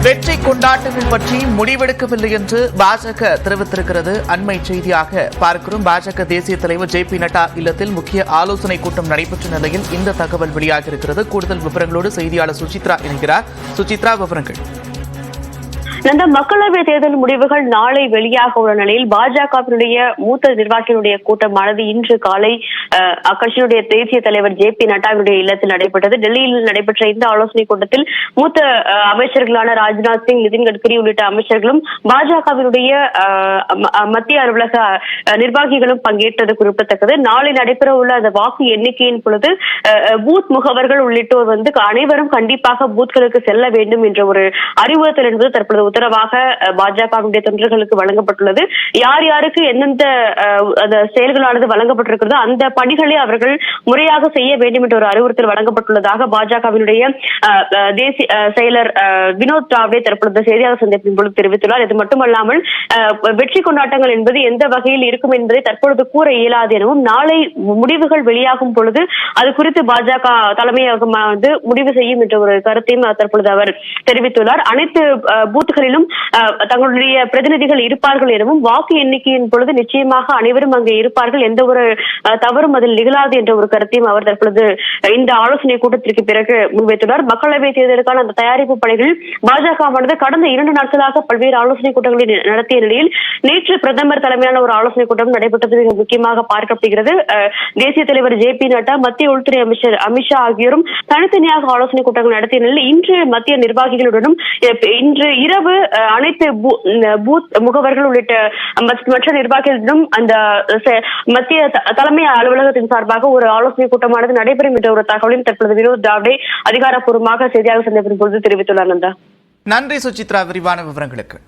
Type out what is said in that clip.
வெற்றி கொண்டாட்டங்கள் பற்றி முடிவெடுக்கவில்லை என்று பாஜக தெரிவித்திருக்கிறது. அண்மை செய்தியாக பார்க்கிறோம். பாஜக தேசிய தலைவர் ஜே பி நட்டா இல்லத்தில் முக்கிய ஆலோசனை கூட்டம் நடைபெற்ற நிலையில் இந்த தகவல் வெளியாகியிருக்கிறது. கூடுதல் விவரங்களோடு செய்தியாளர் சுசித்ரா இணைகிறார். சுசித்ரா, விவரங்கள். இந்த மக்களவை தேர்தல் முடிவுகள் நாளை வெளியாக உள்ள நிலையில் பாஜகவினுடைய மூத்த நிர்வாகிகளுடைய கூட்டமானது இன்று காலை அக்கட்சியினுடைய தேசிய தலைவர் ஜே பி நட்டாவினுடைய இல்லத்தில் நடைபெற்றது. டெல்லியில் நடைபெற்ற இந்த ஆலோசனை கூட்டத்தில் மூத்த அமைச்சர்களான ராஜ்நாத் சிங், நிதின் கட்கரி உள்ளிட்ட அமைச்சர்களும் பாஜகவினுடைய மத்திய அலுவலக நிர்வாகிகளும் பங்கேற்றது குறிப்பிடத்தக்கது. நாளை நடைபெற உள்ள அந்த வாக்கு எண்ணிக்கையின் பொழுது பூத் முகவர்கள் உள்ளிட்டோர் அனைவரும் கண்டிப்பாக பூத்களுக்கு செல்ல வேண்டும் என்ற ஒரு அறிவுறுத்தல் என்பது தற்போது உத்தரவாக பாஜகவுடைய தொண்டர்களுக்கு வழங்கப்பட்டுள்ளது. யார் யாருக்கு எந்தெந்த செயல்களானது வழங்கப்பட்டிருக்கிறதோ அந்த பணிகளை அவர்கள் முறையாக செய்ய வேண்டும் என்ற ஒரு அறிவுறுத்தல் வழங்கப்பட்டுள்ளதாக பாஜகவினுடைய தேசிய செயலர் வினோத் தாவ்டே தற்பொழுது செய்தியாளர் சந்திப்பின் பொழுது தெரிவித்துள்ளார். இது மட்டுமல்லாமல் வெற்றி கொண்டாட்டங்கள் என்பது எந்த வகையில் இருக்கும் என்பதை தற்பொழுது கூற இயலாது எனவும், நாளை முடிவுகள் வெளியாகும் பொழுது அது குறித்து பாஜக தலைமையகம் முடிவு செய்யும் என்ற ஒரு கருத்தையும் தற்பொழுது அவர் தெரிவித்துள்ளார். அனைத்து பூத்துகளிலும் தங்களுடைய பிரதிநிதிகள் இருப்பார்கள் எனவும், வாக்கு எண்ணிக்கையின் பொழுது நிச்சயமாக அனைவரும் அங்கே இருப்பார்கள், எந்த ஒரு தவறும் அதில் நிகழாது என்ற ஒரு கருத்தையும் அவர் தற்பொழுது இந்த ஆலோசனை கூட்டத்திற்கு பிறகு முன்வைத்துள்ளார். மக்களவை தேர்தலுக்கான அந்த தயாரிப்பு பணிகள் பாஜகவானது கடந்த 2 நாட்களாக பல்வேறு ஆலோசனை கூட்டங்களை நடத்திய நிலையில் நேற்று பிரதமர் தலைமையிலான ஒரு ஆலோசனை கூட்டம் நடைபெற்றது மிக முக்கியமாக பார்க்கப்படுகிறது. தேசிய தலைவர் ஜே பி நட்டா, மத்திய உள்துறை அமைச்சர் அமித்ஷா ஆகியோரும் தனித்தனியாக ஆலோசனை கூட்டங்கள் நடத்திய நிலையில் இன்று மத்திய நிர்வாகிகளுடனும் இன்று இரவு அனைத்து பூத் முகவர்கள் உள்ளிட்ட மற்ற நிர்வாகிகளிடம் அந்த மத்திய தலைமை அலுவலகத்தின் சார்பாக ஒரு ஆலோசனை கூட்டமானது நடைபெறும் என்ற ஒரு தகவலையும் தற்பொழுது வினோத் தாவ்டே அதிகாரப்பூர்வமாக செய்தியாளர் சந்திப்பின் பொழுது தெரிவித்துள்ளார். நன்றி சுசித்ரா, விரிவான விவரங்களுக்கு.